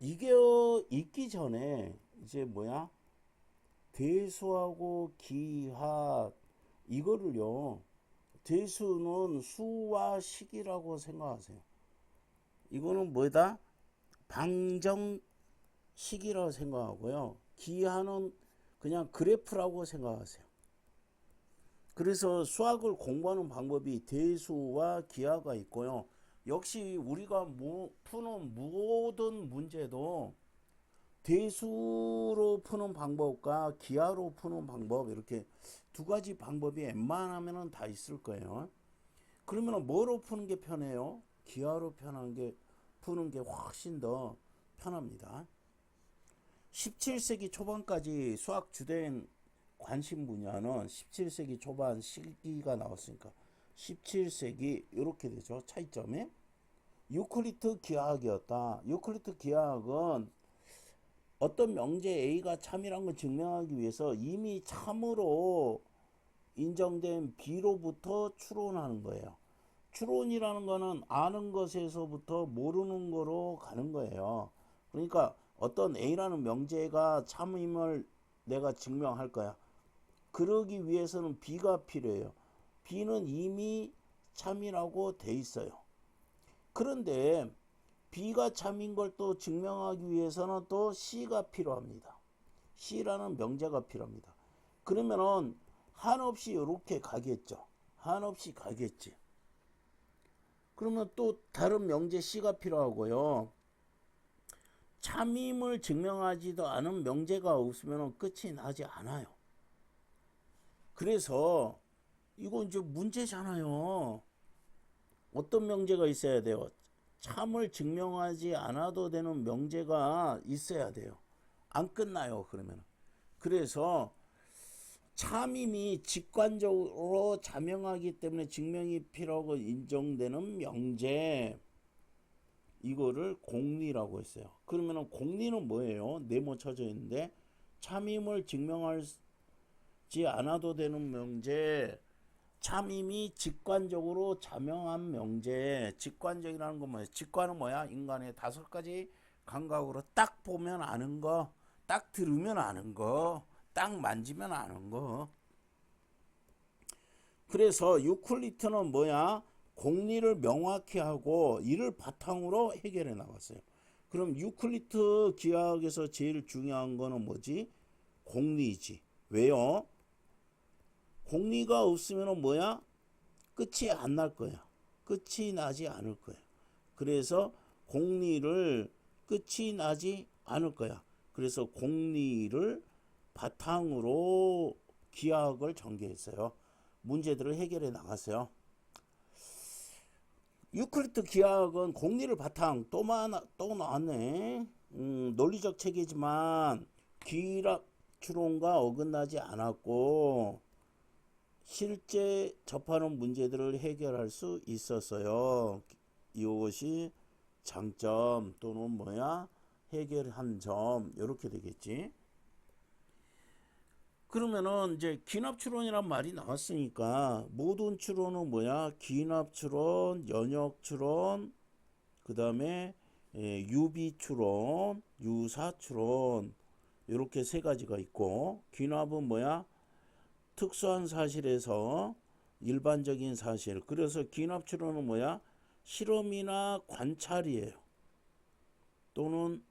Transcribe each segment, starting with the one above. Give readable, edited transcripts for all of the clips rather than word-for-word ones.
이게 있기 전에 이제 뭐야? 대수하고 기하 이거를요. 대수는 수와 식이라고 생각하세요. 이거는 뭐다? 방정식이라고 생각하고요. 기하는 그냥 그래프라고 생각하세요. 그래서 수학을 공부하는 방법이 대수와 기하가 있고요. 역시 우리가 푸는 모든 문제도 대수로 푸는 방법과 기하로 푸는 방법 이렇게 두 가지 방법이 웬만하면 다 있을 거예요. 그러면 뭐로 푸는 게 편해요? 기하로 푸는 게 훨씬 더 편합니다. 17세기 초반까지 수학 주된 관심 분야는 17세기 초반 시기가 나왔으니까 17세기 이렇게 되죠. 차이점이 유클리드 기하학이었다. 유클리드 기하학은 어떤 명제 A가 참이라는 걸 증명하기 위해서 이미 참으로 인정된 B로부터 추론하는 거예요. 추론이라는 거는 아는 것에서부터 모르는 거로 가는 거예요. 그러니까 어떤 A라는 명제가 참임을 내가 증명할 거야. 그러기 위해서는 B가 필요해요. B는 이미 참이라고 돼 있어요. 그런데 B가 참인 걸 또 증명하기 위해서는 또 C가 필요합니다. C라는 명제가 필요합니다. 그러면은 한없이 이렇게 가겠죠. 한없이 가겠지. 그러면 또 다른 명제 C가 필요하고요. 참임을 증명하지도 않은 명제가 없으면 끝이 나지 않아요. 그래서 이거 이제 문제잖아요. 어떤 명제가 있어야 돼요? 참을 증명하지 않아도 되는 명제가 있어야 돼요. 안 끝나요, 그러면. 그래서 참임이 직관적으로 자명하기 때문에 증명이 필요하고 인정되는 명제, 이거를 공리라고 했어요. 그러면 공리는 뭐예요? 네모쳐져 있는데 참임을 증명하지 않아도 되는 명제, 참임이 직관적으로 자명한 명제. 직관적이라는 건 뭐야? 직관은 뭐야? 인간의 5가지 감각으로 딱 보면 아는 거, 딱 들으면 아는 거, 딱 만지면 아는 거. 그래서 유클리드는 뭐야? 공리를 명확히 하고 이를 바탕으로 해결해 나갔어요. 그럼 유클리드 기하학에서 제일 중요한 거는 뭐지? 공리지. 왜요? 공리가 없으면 뭐야? 끝이 안 날 거야. 끝이 나지 않을 거야. 그래서 공리를 끝이 나지 않을 거야. 그래서 공리를 바탕으로 기하학을 전개했어요. 문제들을 해결해 나갔어요. 유클리드 기하학은 공리를 바탕 또 나왔네. 논리적 체계지만 기랍 추론과 어긋나지 않았고 실제 접하는 문제들을 해결할 수 있었어요. 이것이 장점 또는 뭐야 해결한 점 이렇게 되겠지. 그러면은 이제 기납 추론이란 말이 나왔으니까 모든 추론은 뭐야? 기납 추론, 연역 추론, 그 다음에 유비 추론, 유사 추론 이렇게 세 가지가 있고 기납은 뭐야? 특수한 사실에서 일반적인 사실. 그래서 기납 추론은 뭐야? 실험이나 관찰이에요. 또는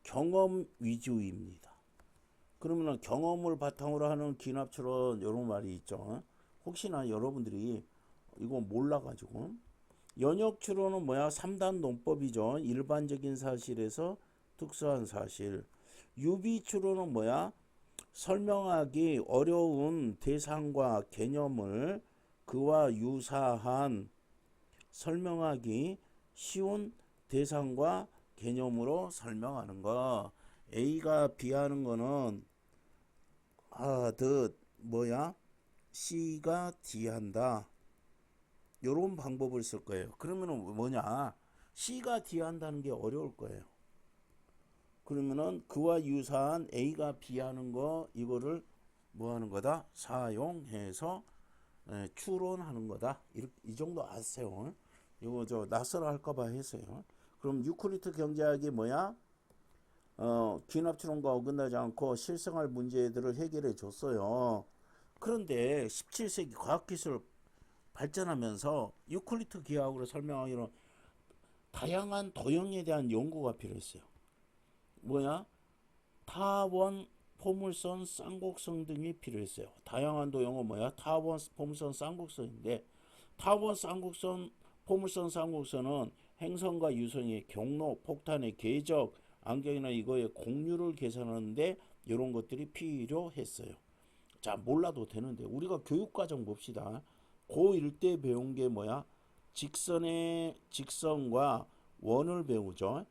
경험 위주입니다. 그러면 경험을 바탕으로 하는 기납추론 이런 말이 있죠. 혹시나 여러분들이 이거 몰라가지고 연역추론은 뭐야? 3단 논법이죠. 일반적인 사실에서 특수한 사실. 유비추론은 뭐야? 설명하기 어려운 대상과 개념을 그와 유사한 설명하기 쉬운 대상과 개념으로 설명하는 거. A가 B하는 거는 더 뭐야? C가 D한다. 요런 방법을 쓸 거예요. 그러면은 뭐냐? C가 D한다는 게 어려울 거예요. 그러면은 그와 유사한 A가 B하는 거 이거를 뭐 하는 거다? 사용해서 추론하는 거다. 이 정도 아세요. 이거 저 낯설어 할까봐 했어요. 그럼 유클리드 경제학이 뭐야? 귀납추론과 어긋나지 않고 실생활 문제들을 해결해 줬어요. 그런데 17세기 과학기술 발전하면서 유클리드 기하학으로 설명하기로는 다양한 도형에 대한 연구가 필요했어요. 뭐야? 타원, 포물선, 쌍곡선 등이 필요했어요. 다양한 도형은 뭐야? 타원, 포물선, 쌍곡선인데 타원, 쌍곡선, 포물선, 쌍곡선은 행성과 유성의 경로, 폭탄의 궤적, 안경이나 이거의 공률을 계산하는데 이런 것들이 필요했어요. 자, 몰라도 되는데 우리가 교육과정 봅시다. 고1 때 배운 게 뭐야? 직선과 원을 배우죠.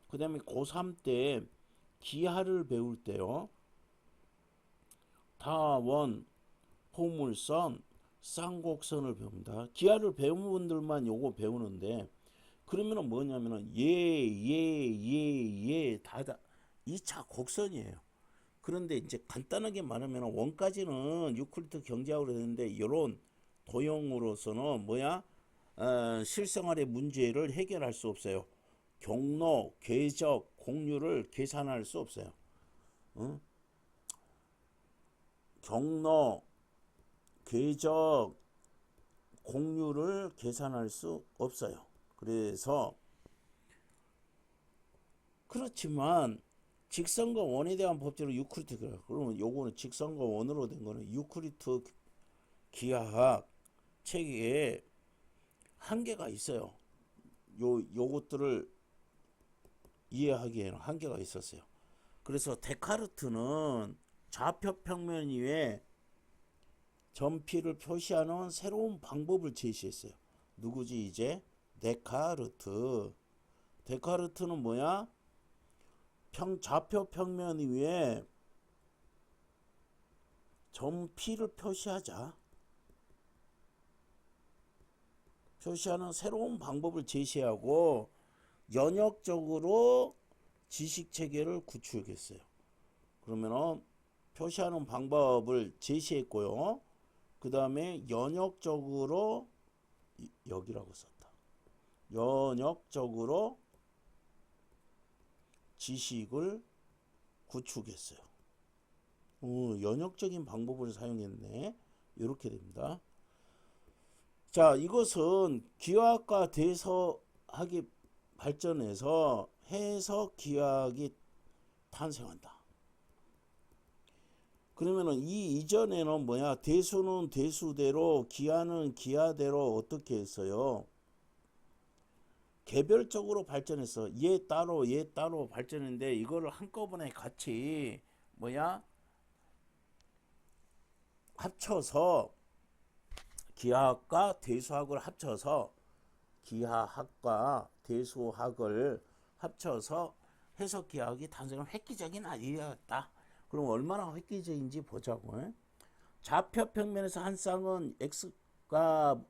그 다음에 고3 때 기하를 배울 때요. 타원, 포물선, 쌍곡선을 배웁니다. 기하를 배운 분들만 요거 배우는데 그러면은 뭐냐면은 다다 2차 곡선이에요. 그런데 이제 간단하게 말하면 원까지는 유클리드 경제학으로 되는데 이런 도형으로서는 뭐야? 실생활의 문제를 해결할 수 없어요. 경로, 궤적, 공률을 계산할 수 없어요. 응? 경로, 궤적, 공률을 계산할 수 없어요. 그래서 그렇지만 직선과 원에 대한 법칙으로 유클리드 그러면 요거는 직선과 원으로 된 거는 유클리드 기하학 책에 한계가 있어요. 요것들을 이해하기에는 한계가 있었어요. 그래서 데카르트는 좌표 평면 위에 점피를 표시하는 새로운 방법을 제시했어요. 누구지 이제? 데카르트. 데카르트는 뭐야? 좌표 평면 위에 점피를 표시하는 새로운 방법을 제시하고 연역적으로 지식 체계를 구축했어요. 그러면은 표시하는 방법을 제시했고요. 그 다음에 연역적으로 여기라고 썼다. 연역적으로 지식을 구축했어요. 연역적인 방법을 사용했네. 이렇게 됩니다. 자, 이것은 기하학과 대서학이 발전해서 해석 기하학이 탄생한다. 그러면은 이 이전에는 뭐야? 대수는 대수대로, 기하는 기하대로 어떻게 했어요? 개별적으로 발전했어. 얘 따로 발전했는데 이거를 한꺼번에 같이 뭐야? 합쳐서 기하학과 대수학을 합쳐서 기하학과 대수학을 합쳐서 해석 기하학이 탄생한 획기적인 아이디어였다. 그럼 얼마나 획기적인지 보자고. 좌표 평면에서 한 쌍은 x가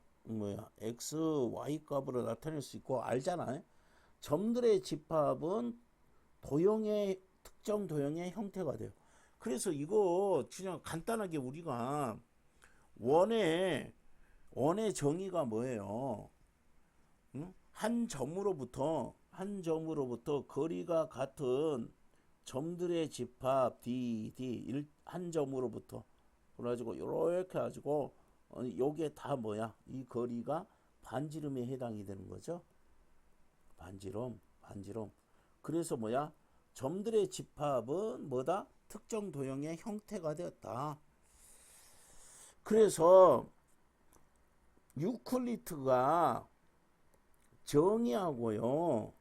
x, y 값으로 나타낼 수 있고 알잖아요. 점들의 집합은 특정 도형의 형태가 돼요. 그래서 이거 그냥 간단하게 우리가 원의 정의가 뭐예요? 응? 한 점으로부터 거리가 같은 점들의 집합 한 점으로부터 그래가지고 이렇게 가지고 요게 다 뭐야? 이 거리가 반지름에 해당이 되는 거죠. 반지름. 그래서 뭐야? 점들의 집합은 뭐다? 특정 도형의 형태가 되었다. 그래서 유클리드가 정의하고요.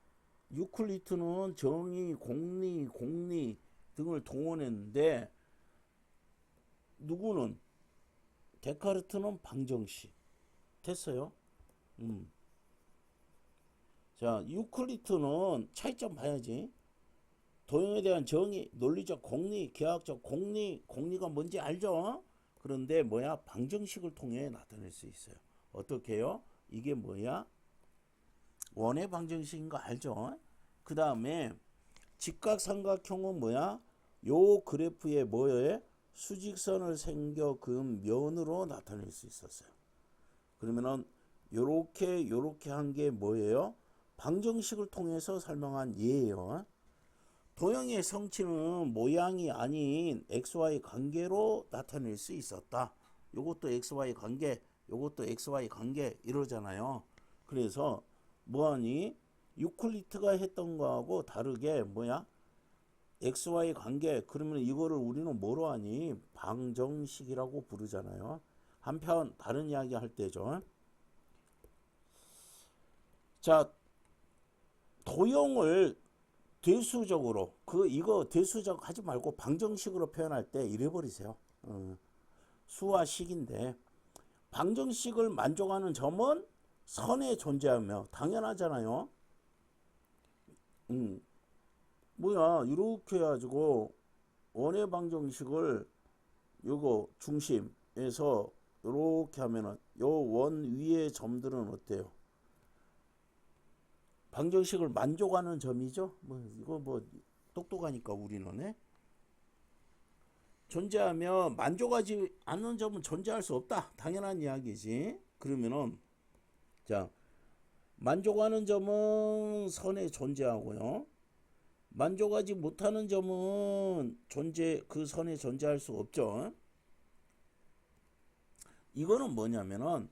유클리드는 정의, 공리 등을 동원했는데 누구는? 데카르트는 방정식. 됐어요? 자, 유클리드는 차이점 봐야지. 도형에 대한 정의, 논리적 공리, 계약적 공리가 뭔지 알죠? 그런데 뭐야? 방정식을 통해 나타낼 수 있어요. 어떻게 해요? 이게 뭐야? 원의 방정식인 거 알죠? 그 다음에 직각삼각형은 뭐야? 요 그래프에 뭐에? 수직선을 생겨 그은 면으로 나타낼 수 있었어요. 그러면은 요렇게 한 게 뭐예요? 방정식을 통해서 설명한 예예요. 도형의 성취는 모양이 아닌 XY 관계로 나타낼 수 있었다. 요것도 XY 관계, 요것도 XY 관계 이러잖아요. 그래서 뭐하니? 유클리트가 했던 거하고 다르게 뭐야? XY 관계. 그러면 이거를 우리는 뭐로 하니? 방정식이라고 부르잖아요. 한편 다른 이야기 할 때죠. 자, 도형을 대수적으로 이거 대수적 하지 말고 방정식으로 표현할 때 이래 버리세요. 수와 식인데 방정식을 만족하는 점은 선에 존재하며 당연하잖아요. 뭐야 이렇게 해가지고 원의 방정식을 요거 중심에서 이렇게 하면은 요 원 위의 점들은 어때요? 방정식을 만족하는 점이죠. 뭐 이거 뭐 똑똑하니까 우리는 존재하며 만족하지 않는 점은 존재할 수 없다. 당연한 이야기지. 그러면은 자 만족하는 점은 선에 존재하고요. 만족하지 못하는 점은 그 선에 존재할 수 없죠. 이거는 뭐냐면은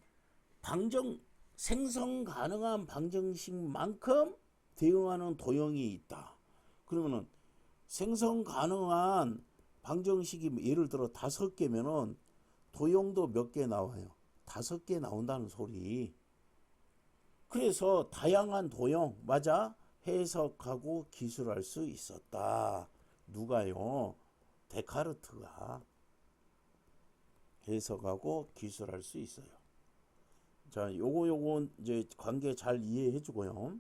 생성 가능한 방정식만큼 대응하는 도형이 있다. 그러면은 생성 가능한 방정식이 예를 들어 5개면은 도형도 몇 개 나와요? 5개 나온다는 소리. 그래서 다양한 도형 맞아? 해석하고 기술할 수 있었다. 누가요? 데카르트가 해석하고 기술할 수 있어요. 자, 요거 이제 관계 잘 이해해 주고요.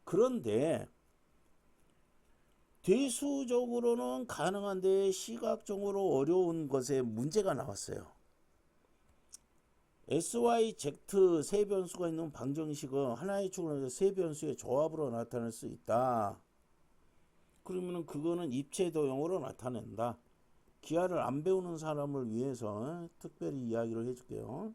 그런데 대수적으로는 가능한데 시각적으로 어려운 것에 문제가 나왔어요. SY, Z 세 변수가 있는 방정식은 하나의 축을 세 변수의 조합으로 나타낼 수 있다. 그러면 그거는 입체 도형으로 나타낸다. 기하를 안 배우는 사람을 위해서 특별히 이야기를 해줄게요.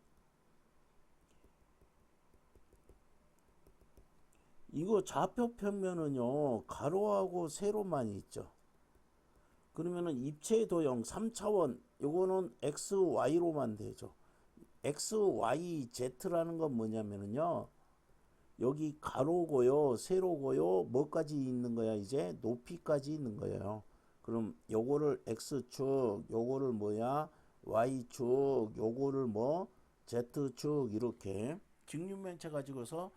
이거 좌표 평면은요 가로하고 세로만 있죠. 그러면은 입체 도형 3차원 요거는 XY로만 되죠. XYZ라는 건 뭐냐면은요 여기 가로고요 세로고요 뭐까지 있는 거야? 이제 높이까지 있는 거예요. 그럼 요거를 X축 요거를 뭐야 Y축 요거를 뭐 Z축 이렇게 직육면체 가지고서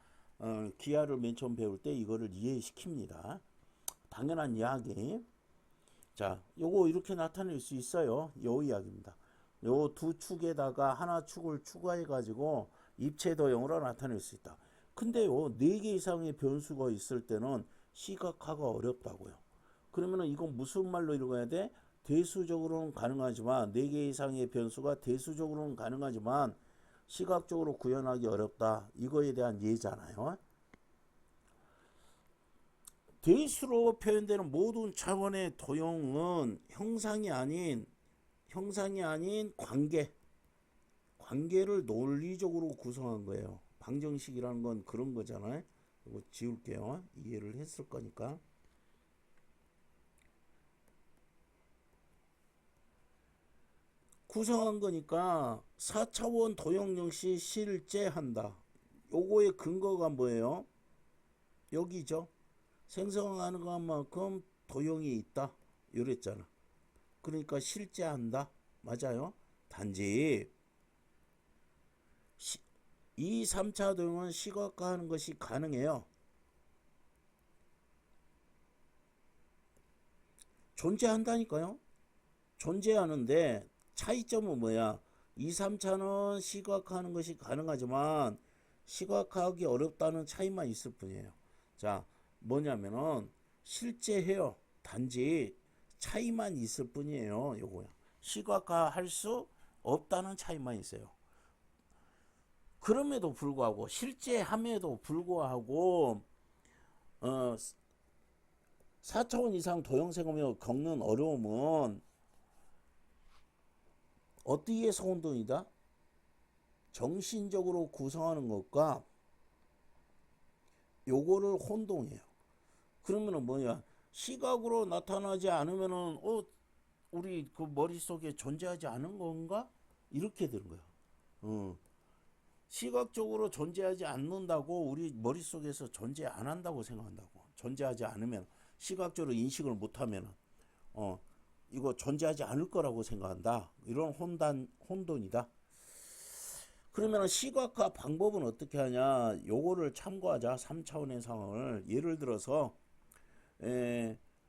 기하를 맨 처음 배울 때 이거를 이해시킵니다. 당연한 이야기. 자, 요거 이렇게 나타낼 수 있어요. 요 이야기입니다. 요 두 축에다가 하나 축을 추가해 가지고 입체 도형으로 나타낼 수 있다. 근데요, 4개 이상의 변수가 있을 때는 시각화가 어렵다고요. 그러면은 이건 무슨 말로 읽어야 돼? 대수적으로는 가능하지만 4개 이상의 변수가 대수적으로는 가능하지만 시각적으로 구현하기 어렵다. 이거에 대한 예잖아요. 대수로 표현되는 모든 차원의 도형은 형상이 아닌 관계를 논리적으로 구성한 거예요. 방정식이라는 건 그런 거잖아요. 이거 지울게요. 이해를 했을 거니까. 구성한 거니까 4차원 도형 역시 실제한다. 요거의 근거가 뭐예요? 여기죠. 생성하는 것만큼 도형이 있다. 이랬잖아. 그러니까 실제한다. 맞아요. 단지 이 3차 도형은 시각화하는 것이 가능해요. 존재한다니까요. 존재하는데 차이점은 뭐야? 2, 3차는 시각화하는 것이 가능하지만 시각화하기 어렵다는 차이만 있을 뿐이에요. 자, 뭐냐면은 실제해요. 단지 차이만 있을 뿐이에요. 요거야. 시각화할 수 없다는 차이만 있어요. 그럼에도 불구하고 실제함에도 불구하고 4차원 이상 도형생활에 겪는 어려움은 어디에서 혼돈이다? 정신적으로 구성하는 것과 요거를 혼동해요. 그러면은 뭐냐? 시각으로 나타나지 않으면은 우리 그 머릿속에 존재하지 않은 건가? 이렇게 되는 거예요. 시각적으로 존재하지 않는다고 우리 머릿속에서 존재 안 한다고 생각한다고. 존재하지 않으면 시각적으로 인식을 못하면 이거 존재하지 않을 거라고 생각한다. 이런 혼돈이다. 그러면 시각화 방법은 어떻게 하냐? 요거를 참고하자. 3차원의 상황을 예를 들어서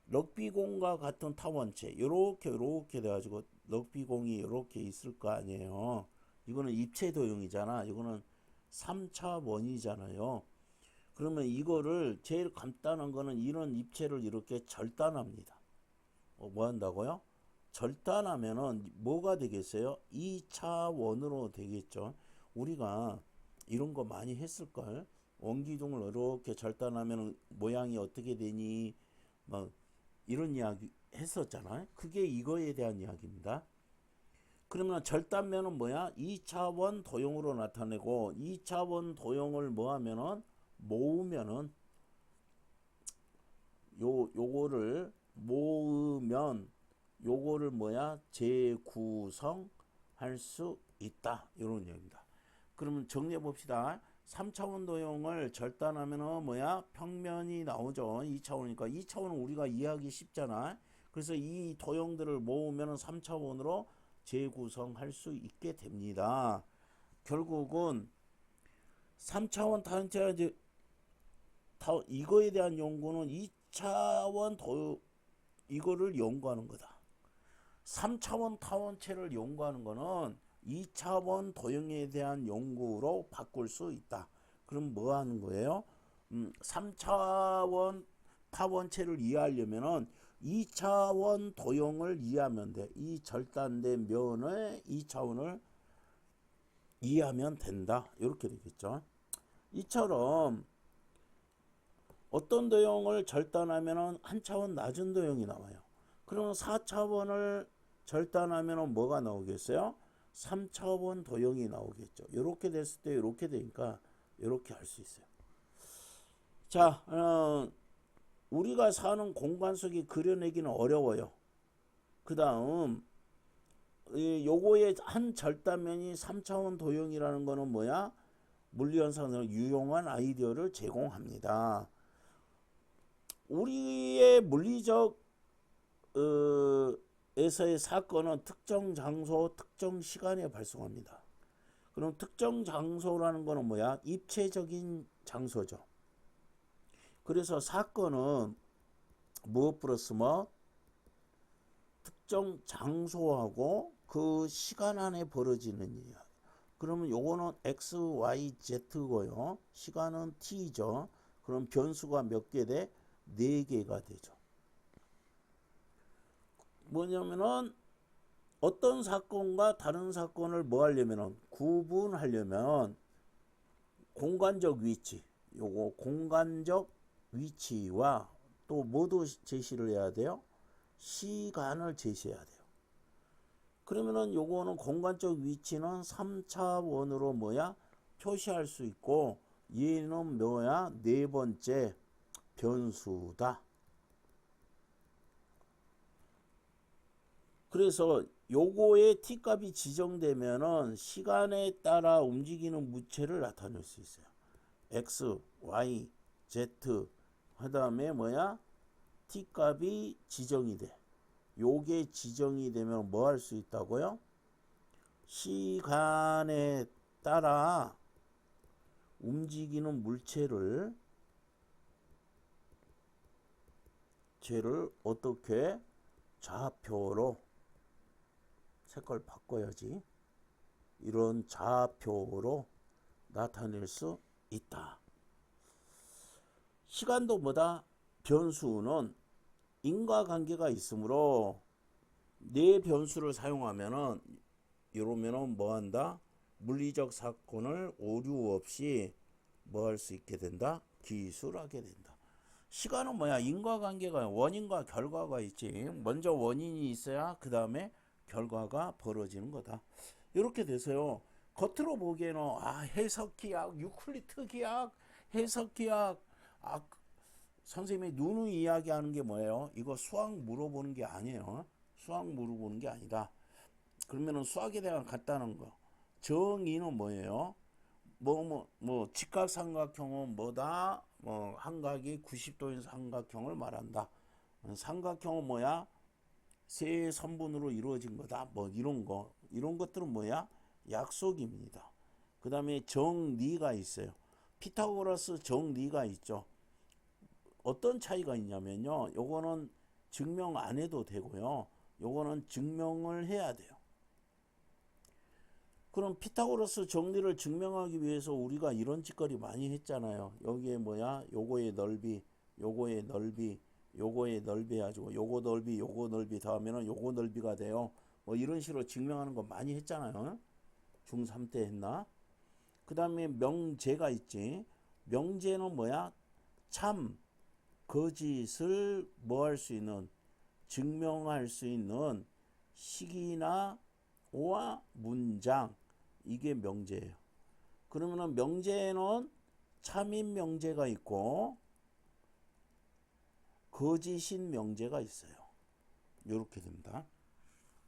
럭비공과 같은 타원체 요렇게 돼가지고 럭비공이 요렇게 있을 거 아니에요. 이거는 입체 도형이잖아. 이거는 3차원이잖아요. 그러면 이거를 제일 간단한 거는 이런 입체를 이렇게 절단합니다. 뭐 한다고요? 절단하면은 뭐가 되겠어요? 2차원으로 되겠죠. 우리가 이런 거 많이 했을걸. 원기둥을 이렇게 절단하면 모양이 어떻게 되니? 뭐 이런 이야기 했었잖아요. 그게 이거에 대한 이야기입니다. 그러면 절단면은 뭐야? 2차원 도형으로 나타내고 2차원 도형을 뭐 하면은 모으면은 요거를 모으면 요거를 뭐야? 재구성할 수 있다. 이런 얘기입니다. 그러면 정리해 봅시다. 3차원 도형을 절단하면은 뭐야? 평면이 나오죠. 2차원이니까 2차원은 우리가 이해하기 쉽잖아. 그래서 이 도형들을 모으면은 3차원으로 재구성할 수 있게 됩니다. 결국은 3차원 단체 이거에 대한 연구는 2차원 이거를 연구하는 거다. 3차원 타원체를 연구하는 거는 2차원 도형에 대한 연구로 바꿀 수 있다. 그럼 뭐 하는 거예요? 3차원 타원체를 이해하려면은 2차원 도형을 이해하면 돼. 이 절단된 면의 2차원을 이해하면 된다. 이렇게 되겠죠. 이처럼 어떤 도형을 절단하면 한 차원 낮은 도형이 나와요. 그러면 4차원을 절단하면 뭐가 나오겠어요? 3차원 도형이 나오겠죠. 이렇게 됐을 때 이렇게 되니까 이렇게 할 수 있어요. 자, 우리가 사는 공간 속에 그려내기는 어려워요. 그 다음 요거의 한 절단면이 3차원 도형이라는 거는 뭐야? 물리현상으로 유용한 아이디어를 제공합니다. 우리의 물리적 에서의 사건은 특정 장소, 특정 시간에 발생합니다. 그럼 특정 장소라는 거는 뭐야? 입체적인 장소죠. 그래서 사건은 무엇 플러스 뭐? 특정 장소하고 그 시간 안에 벌어지는 일이야. 그러면 요거는 x, y, z고요. 시간은 t죠. 그럼 변수가 몇 개 돼? 4개가 되죠. 뭐냐면은 어떤 사건과 다른 사건을 뭐 하려면은 구분하려면 공간적 위치, 요거 공간적 위치와 또 뭐도 제시를 해야 돼요? 시간을 제시해야 돼요. 그러면은 요거는 공간적 위치는 3차원으로 뭐야? 표시할 수 있고 얘는 뭐야? 네 번째 변수다. 그래서 요거의 t값이 지정되면은 시간에 따라 움직이는 무체를 나타낼 수 있어요. x, y, z 그 다음에 뭐야? t값이 지정이 돼. 요게 지정이 되면 뭐 할 수 있다고요? 시간에 따라 움직이는 물체를 어떻게 좌표로 색깔 바꿔야지. 이런 좌표로 나타낼 수 있다. 시간도 뭐다? 변수는 인과관계가 있으므로 네 변수를 사용하면은 이러면은 뭐 한다? 물리적 사건을 오류 없이 뭐 할 수 있게 된다? 기술하게 된다. 시간은 뭐야? 인과관계가 원인과 결과가 있지. 먼저 원인이 있어야 그 다음에 결과가 벌어지는 거다. 이렇게 돼서요. 겉으로 보기에는 해석기약, 유클리드 기약, 해석기약, 아, 선생님이 누누 이야기하는 게 뭐예요? 이거 수학 물어보는 게 아니에요. 수학 물어보는 게 아니다. 그러면은 수학에 대한 간단한 거. 정의는 뭐예요? 직각삼각형은 뭐다? 한각이 90도인 삼각형을 말한다. 삼각형은 뭐야? 세 선분으로 이루어진 거다. 이런 거. 이런 것들은 뭐야? 약속입니다. 그 다음에 정리가 있어요. 피타고라스 정리가 있죠. 어떤 차이가 있냐면요. 요거는 증명 안 해도 되고요. 요거는 증명을 해야 돼요. 그럼 피타고라스 정리를 증명하기 위해서 우리가 이런 짓거리 많이 했잖아요. 여기에 뭐야? 요거의 넓이, 요거의 넓이, 요거의 넓이 해가지고 요거 넓이 더하면은 요거 넓이가 돼요. 이런 식으로 증명하는 거 많이 했잖아요. 중3 때 했나? 그 다음에 명제가 있지. 명제는 뭐야? 참, 거짓을 뭐 할 수 있는, 증명할 수 있는 식이나 와 문장, 이게 명제예요. 그러면은 명제에는 참인 명제가 있고 거짓인 명제가 있어요. 이렇게 됩니다.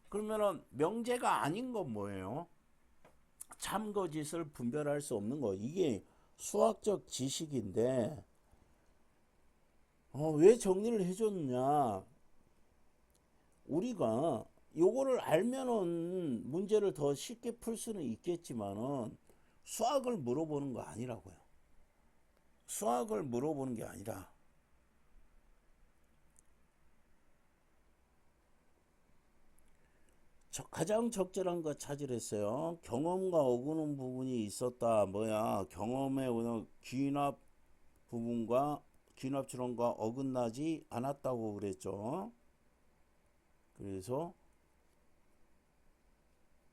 그러면은 명제가 아닌 건 뭐예요? 참 거짓을 분별할 수 없는 거. 이게 수학적 지식인데 왜 정리를 해줬냐? 우리가 요거를 알면은 문제를 더 쉽게 풀 수는 있겠지만은 수학을 물어보는 거 아니라고요. 수학을 물어보는 게 아니라 가장 적절한 거 찾으랬어요. 경험과 어긋는 부분이 있었다. 뭐야? 경험의 귀납 부분과 귀납 추론과 어긋나지 않았다고 그랬죠. 그래서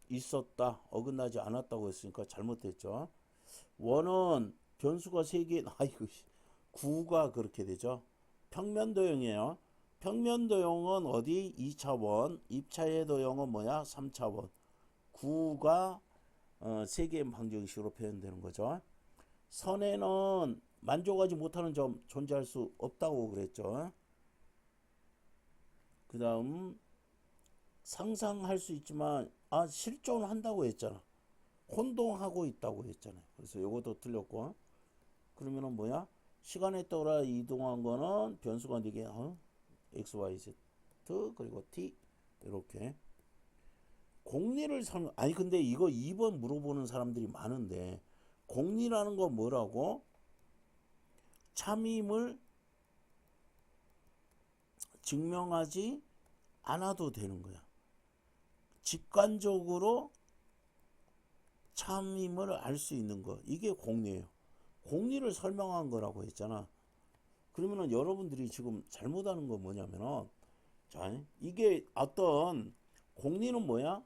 있었다, 어긋나지 않았다고 했으니까 잘못됐죠. 원은 변수가 3개, 아이고, 9가 그렇게 되죠. 평면도형이에요. 평면도형은 어디? 2차원. 입차의 도형은 뭐야? 3차원. 9가 3개의 방정식으로 표현되는 거죠. 선에는 만족하지 못하는 점 존재할 수 없다고 그랬죠. 그 다음 상상할 수 있지만 실존한다고 했잖아. 혼동하고 있다고 했잖아요. 그래서 이것도 틀렸고. 그러면은 뭐야? 시간에 따라 이동한 거는 변수가 4개, x, y, z 그리고 t 이렇게. 공리를 아니 근데 이거 2번 물어보는 사람들이 많은데 공리라는 건 뭐라고? 참임을 증명하지 않아도 되는 거야. 직관적으로 참임을 알 수 있는 거. 이게 공리예요. 공리를 설명한 거라고 했잖아. 그러면은 여러분들이 지금 잘못하는 건 뭐냐면은 자, 이게 어떤 공리는 뭐야?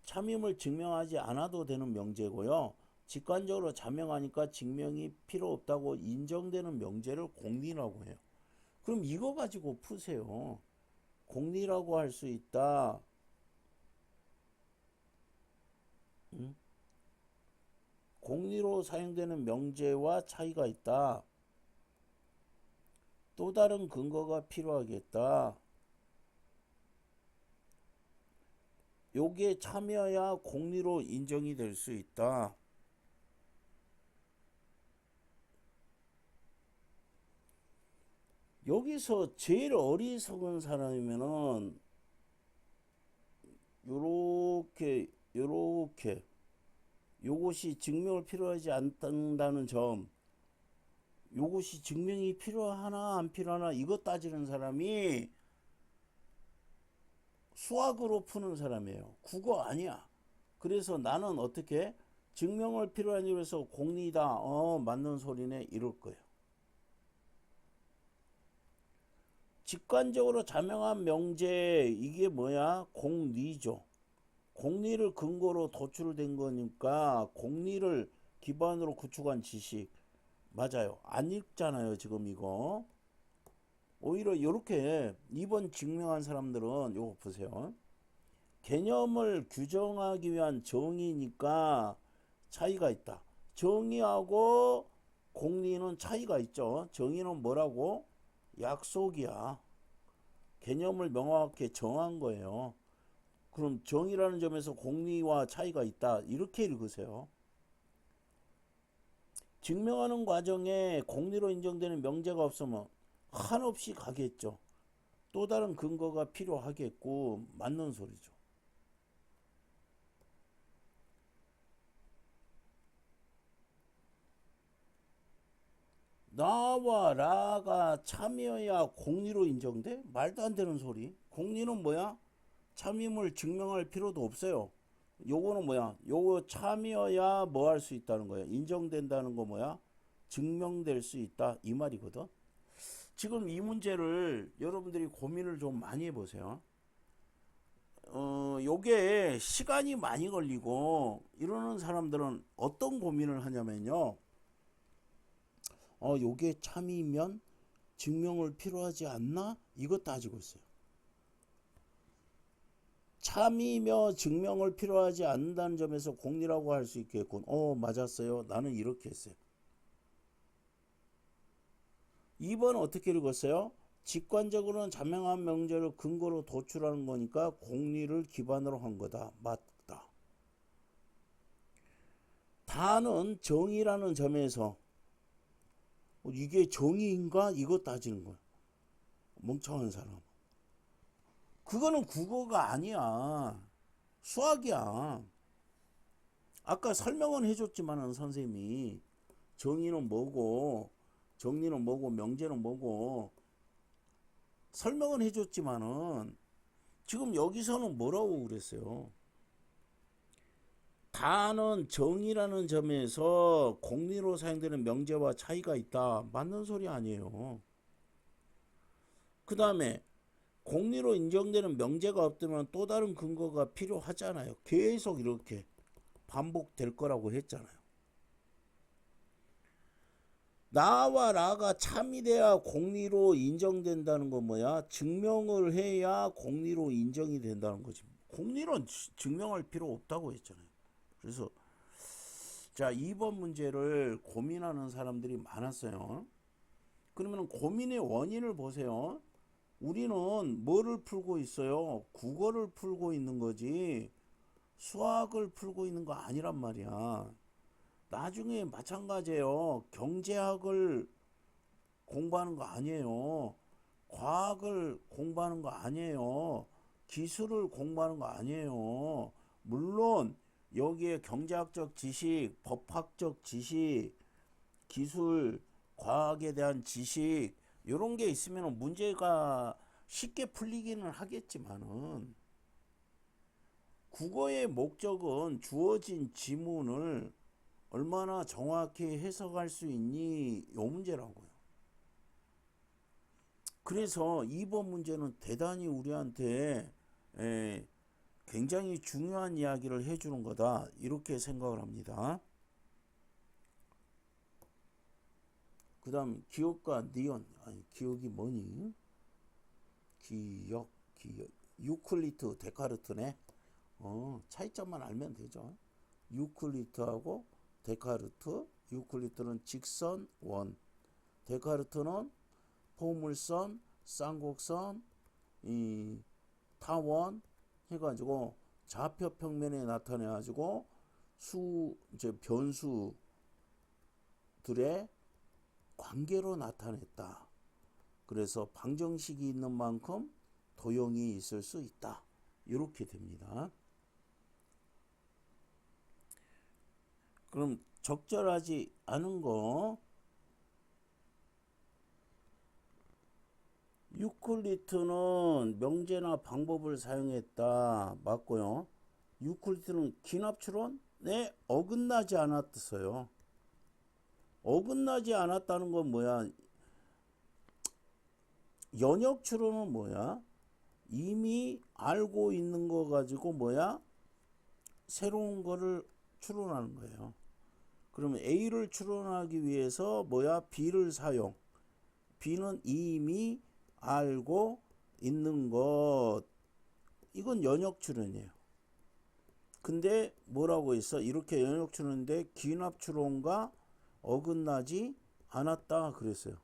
참임을 증명하지 않아도 되는 명제고요. 직관적으로 자명하니까 증명이 필요 없다고 인정되는 명제를 공리라고 해요. 그럼 이거 가지고 푸세요. 공리라고 할 수 있다. 응? 공리로 사용되는 명제와 차이가 있다. 또 다른 근거가 필요하겠다. 요게 참여야 공리로 인정이 될 수 있다. 여기서 제일 어리석은 사람이면은 요렇게 요것이 증명을 필요하지 않는다는 점, 요것이 증명이 필요하나 안 필요하나 이것 따지는 사람이 수학으로 푸는 사람이에요. 국어 아니야. 그래서 나는 어떻게 증명을 필요하니 그래서 공리다. 맞는 소리네 이럴 거예요. 직관적으로 자명한 명제 이게 뭐야? 공리죠. 공리를 근거로 도출된 거니까 공리를 기반으로 구축한 지식 맞아요. 안 읽잖아요 지금 이거. 오히려 이렇게 2번 증명한 사람들은 요거 보세요. 개념을 규정하기 위한 정의니까 차이가 있다. 정의하고 공리는 차이가 있죠. 정의는 뭐라고? 약속이야. 개념을 명확하게 정한 거예요. 그럼 정의라는 점에서 공리와 차이가 있다. 이렇게 읽으세요. 증명하는 과정에 공리로 인정되는 명제가 없으면 한없이 가겠죠. 또 다른 근거가 필요하겠고 맞는 소리죠. 나와 라가 참여야 공리로 인정돼? 말도 안 되는 소리. 공리는 뭐야? 참임을 증명할 필요도 없어요. 요거는 뭐야? 요거 참여야 뭐 할 수 있다는 거야? 인정된다는 거 뭐야? 증명될 수 있다 이 말이거든. 지금 이 문제를 여러분들이 고민을 좀 많이 해보세요. 요게 시간이 많이 걸리고 이러는 사람들은 어떤 고민을 하냐면요. 요게 참이면 증명을 필요하지 않나? 이거 따지고 있어요. 참이며 증명을 필요하지 않는다는 점에서 공리라고 할 수 있겠군. 맞았어요. 나는 이렇게 했어요. 2번 어떻게 읽었어요? 직관적으로는 자명한 명제를 근거로 도출하는 거니까 공리를 기반으로 한 거다. 맞다. 다는 정의라는 점에서 이게 정의인가? 이거 따지는 거야. 멍청한 사람. 그거는 국어가 아니야. 수학이야. 아까 설명은 해줬지만은 선생님이 정의는 뭐고 정리는 뭐고 명제는 뭐고 설명은 해줬지만은 지금 여기서는 뭐라고 그랬어요? 다는 정의라는 점에서 공리로 사용되는 명제와 차이가 있다. 맞는 소리 아니에요. 그 다음에 공리로 인정되는 명제가 없다면 또 다른 근거가 필요하잖아요. 계속 이렇게 반복될 거라고 했잖아요. 나와 라가 참이 돼야 공리로 인정된다는 건 뭐야? 증명을 해야 공리로 인정이 된다는 거지. 공리는 증명할 필요 없다고 했잖아요. 그래서 자 2번 문제를 고민하는 사람들이 많았어요. 그러면 고민의 원인을 보세요. 우리는 뭐를 풀고 있어요? 국어를 풀고 있는 거지 수학을 풀고 있는 거 아니란 말이야. 나중에 마찬가지예요. 경제학을 공부하는 거 아니에요. 과학을 공부하는 거 아니에요. 기술을 공부하는 거 아니에요. 물론 여기에 경제학적 지식, 법학적 지식, 기술, 과학에 대한 지식 이런 게 있으면 문제가 쉽게 풀리기는 하겠지만은 국어의 목적은 주어진 지문을 얼마나 정확히 해석할 수 있니? 요 문제라고요. 그래서 2번 문제는 대단히 우리한테 굉장히 중요한 이야기를 해주는 거다. 이렇게 생각을 합니다. 그 다음 기억과 니은. 아니 기억이 뭐니? 기억. 유클리트 데카르트네. 차이점만 알면 되죠. 유클리트하고 데카르트. 유클리트는 직선 원, 데카르트는 포물선, 쌍곡선, 이 타원 해가지고 좌표 평면에 나타내 가지고 이제 변수들의 관계로 나타냈다. 그래서 방정식이 있는 만큼 도형이 있을 수 있다. 이렇게 됩니다. 그럼 적절하지 않은 거 유클리트는 명제나 방법을 사용했다. 맞고요. 유클리트는 기납추론? 네, 어긋나지 않았어요. 어긋나지 않았다는 건 뭐야? 연역추론은 뭐야? 이미 알고 있는 거 가지고 뭐야? 새로운 거를 추론하는 거예요. 그러면 A를 추론하기 위해서 뭐야? B를 사용. B는 이미 알고 있는 것. 이건 연역 추론이에요. 근데 뭐라고 했어? 이렇게 연역 추론인데 기납 추론과 어긋나지 화났다 그랬어요.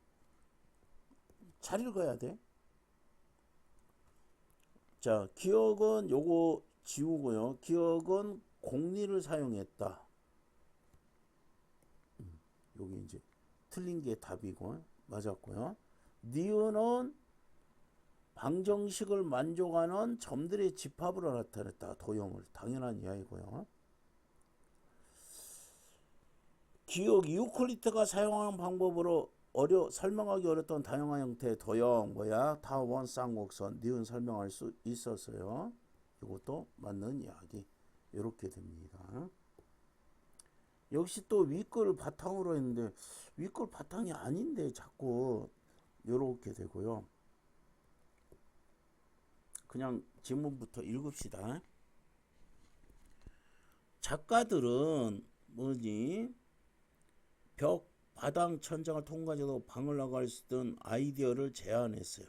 잘 읽어야 돼. 자, 기억은 요거 지우고요. 기억은 공리를 사용했다. 여기 이제 틀린 게 답이고 맞았고요. 니은은 방정식을 만족하는 점들의 집합으로 나타냈다. 도형을. 당연한 이야기고요. 기억 유클리드가 사용하는 방법으로 설명하기 어렵던 다양한 형태의 도형 뭐야? 타원, 쌍곡선, 니은 설명할 수 있었어요. 이것도 맞는 이야기. 이렇게 됩니다. 역시 또 윗글 바탕으로 했는데 윗글 바탕이 아닌데 자꾸 이렇게 되고요. 그냥 지문부터 읽읍시다. 작가들은 뭐지? 벽, 바닥, 천장을 통과해도 방을 나갈 수 있던 아이디어를 제안했어요.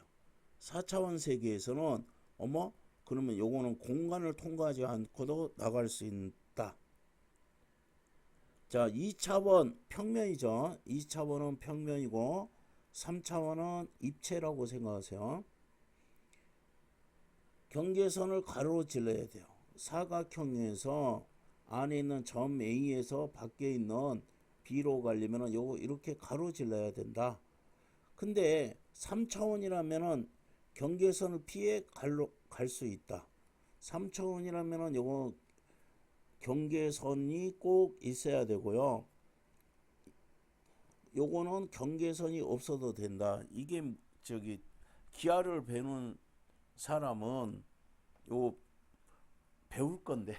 4차원 세계에서는 그러면 요거는 공간을 통과하지 않고도 나갈 수 있다. 자, 2차원 평면이죠. 2차원은 평면이고 3차원은 입체라고 생각하세요. 경계선을 가로로 질러야 돼요. 사각형에서 안에 있는 점 A에서 밖에 있는 B로 가려면 요거 이렇게 가로질러야 된다. 근데 3차원이라면은 경계선을 피해 갈 수 있다. 3차원이라면은 요거 경계선이 꼭 있어야 되고요. 요거는 경계선이 없어도 된다. 이게 기하를 배우는 사람은 요 배울 건데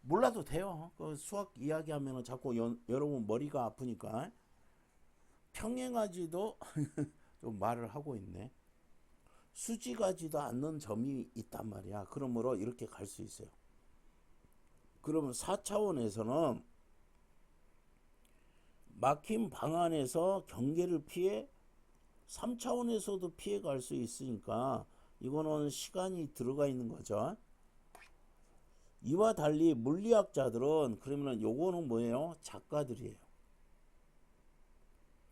몰라도 돼요. 그 수학 이야기하면 자꾸 여러분 머리가 아프니까 평행하지도 좀 말을 하고 있네. 수직하지도 않는 점이 있단 말이야. 그러므로 이렇게 갈 수 있어요. 그러면 4차원에서는 막힌 방 안에서 경계를 피해 3차원에서도 피해 갈 수 있으니까 이거는 시간이 들어가 있는 거죠. 이와 달리 물리학자들은 그러면 요거는 뭐예요? 작가들이에요.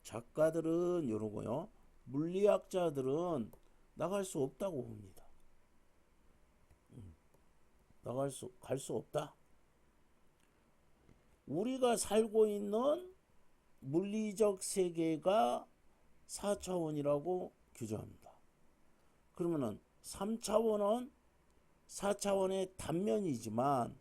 작가들은 요러고요. 물리학자들은 나갈 수 없다고 봅니다. 갈 수 없다. 우리가 살고 있는 물리적 세계가 4차원이라고 규정합니다. 그러면은 3차원은 4차원의 단면이지만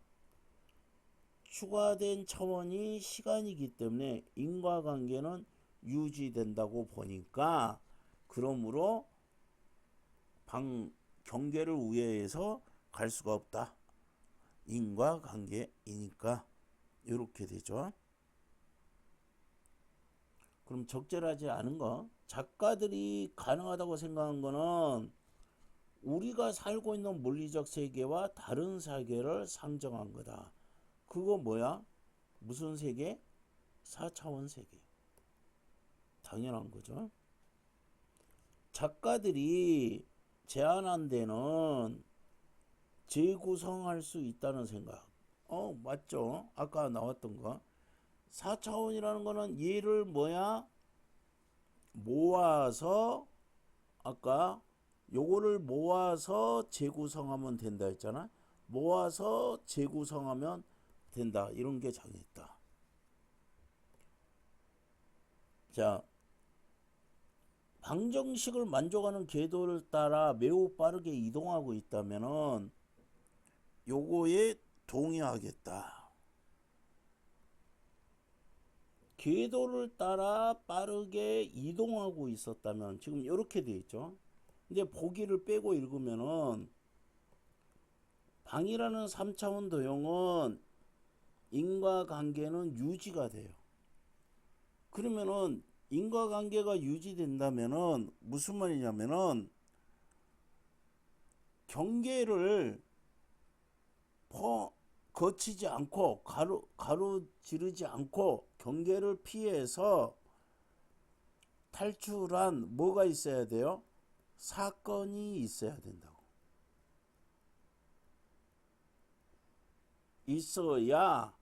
추가된 차원이 시간이기 때문에 인과관계는 유지된다고 보니까 그러므로 경계를 우회해서 갈 수가 없다. 인과관계이니까 이렇게 되죠. 그럼 적절하지 않은 거 작가들이 가능하다고 생각한 거는 우리가 살고 있는 물리적 세계와 다른 세계를 상정한 거다. 그거 뭐야? 무슨 세계? 4차원 세계. 당연한 거죠. 작가들이 제안한 데는 재구성할 수 있다는 생각. 맞죠? 아까 나왔던 거. 4차원이라는 거는 얘를 모아서 아까 요거를 모아서 재구성하면 된다 했잖아. 모아서 재구성하면 된다. 이런 게 정했다. 자, 방정식을 만족하는 궤도를 따라 매우 빠르게 이동하고 있다면은 요거에 동의하겠다. 궤도를 따라 빠르게 이동하고 있었다면 지금 이렇게 돼 있죠. 근데 보기를 빼고 읽으면은 방이라는 3차원 도형은 인과관계는 유지가 돼요. 그러면은 인과관계가 유지된다면은 무슨 말이냐면은 경계를 거치지 않고 가로지르지 않고 경계를 피해서 탈출한 뭐가 있어야 돼요? 사건이 있어야 된다고. 있어야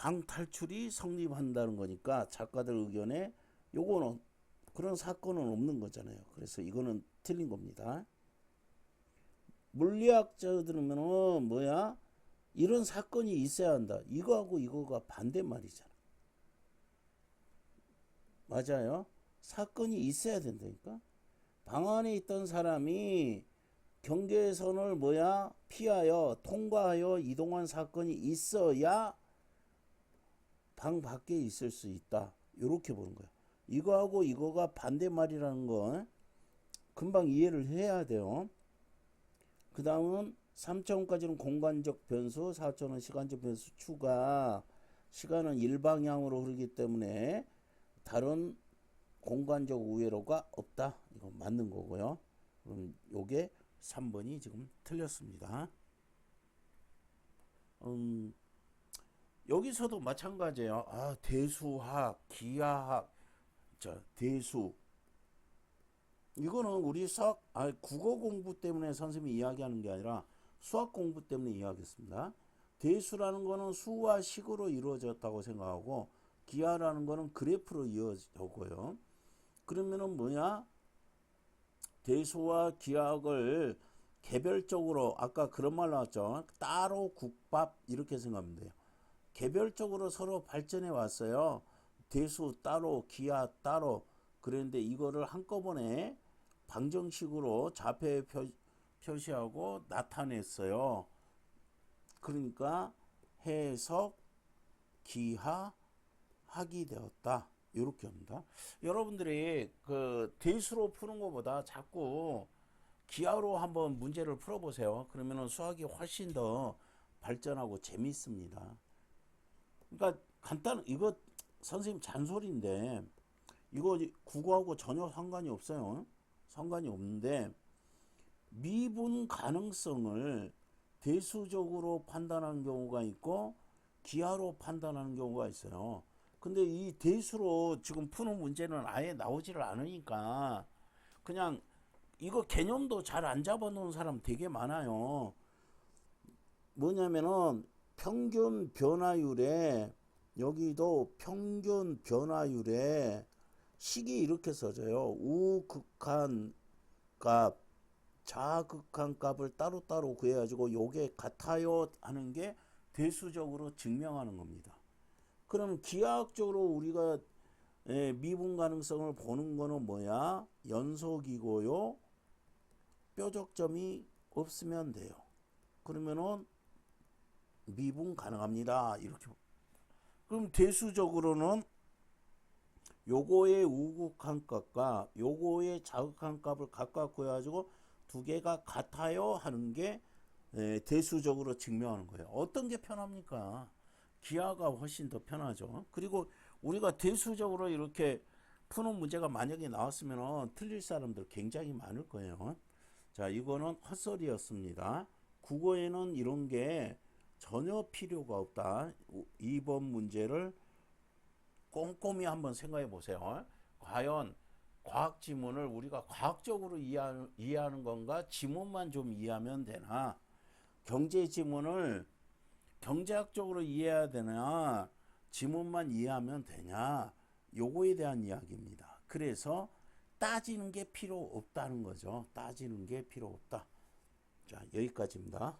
방탈출이 성립한다는 거니까 작가들 의견에 요거는 그런 사건은 없는 거잖아요. 그래서 이거는 틀린 겁니다. 물리학자들은 뭐야? 이런 사건이 있어야 한다. 이거하고 이거가 반대말이잖아. 맞아요. 사건이 있어야 된다니까. 방 안에 있던 사람이 경계선을 뭐야? 피하여 통과하여 이동한 사건이 있어야 방 밖에 있을 수 있다. 이렇게 보는 거야. 이거하고 이거가 반대말이라는 건 금방 이해를 해야 돼요. 그 다음은 3차원까지는 공간적 변수, 4차원은 시간적 변수 추가. 시간은 일방향으로 흐르기 때문에 다른 공간적 우회로가 없다. 이거 맞는 거고요. 그럼 요게 3번이 지금 틀렸습니다. 여기서도 마찬가지예요. 대수학, 기하학, 대수. 이거는 우리 국어 공부 때문에 선생님이 이야기하는 게 아니라 수학 공부 때문에 이야기했습니다. 대수라는 거는 수와 식으로 이루어졌다고 생각하고 기하라는 거는 그래프로 이어졌고요. 그러면은 뭐냐? 대수와 기하학을 개별적으로 아까 그런 말 나왔죠. 따로 국밥 이렇게 생각하면 돼요. 개별적으로 서로 발전해 왔어요. 대수 따로 기하 따로. 그런데 이거를 한꺼번에 방정식으로 좌표에 표시하고 나타냈어요. 그러니까 해석 기하 학이 되었다. 이렇게 합니다. 여러분들이 그 대수로 푸는 것보다 자꾸 기하로 한번 문제를 풀어보세요. 그러면 수학이 훨씬 더 발전하고 재밌습니다. 그러니까 이거 선생님 잔소리인데 이거 국어하고 전혀 상관이 없어요. 상관이 없는데 미분 가능성을 대수적으로 판단하는 경우가 있고 기하로 판단하는 경우가 있어요. 근데 이 대수로 지금 푸는 문제는 아예 나오지를 않으니까 그냥 이거 개념도 잘 안 잡아놓은 사람 되게 많아요. 뭐냐면은 평균 변화율에 여기도 평균 변화율에 식이 이렇게 써져요. 우극한 값, 좌극한 값을 따로따로 구해가지고 요게 같아요 하는 게 대수적으로 증명하는 겁니다. 그럼 기하학적으로 우리가 미분 가능성을 보는 거는 뭐야? 연속이고요. 뾰족점이 없으면 돼요. 그러면은 미분 가능합니다. 이렇게. 그럼 대수적으로는 요거의 우극한 값과 요거의 자극한 값을 각각 구해가지고 두 개가 같아요 하는 게 대수적으로 증명하는 거예요. 어떤 게 편합니까? 기하가 훨씬 더 편하죠. 그리고 우리가 대수적으로 이렇게 푸는 문제가 만약에 나왔으면 틀릴 사람들 굉장히 많을 거예요. 자, 이거는 헛소리였습니다. 국어에는 이런 게 전혀 필요가 없다. 2번 문제를 꼼꼼히 한번 생각해 보세요. 과연 과학 지문을 우리가 과학적으로 이해하는 건가? 지문만 좀 이해하면 되나? 경제 지문을 경제학적으로 이해해야 되나? 지문만 이해하면 되냐? 요거에 대한 이야기입니다. 그래서 따지는 게 필요 없다는 거죠. 따지는 게 필요 없다. 자, 여기까지입니다.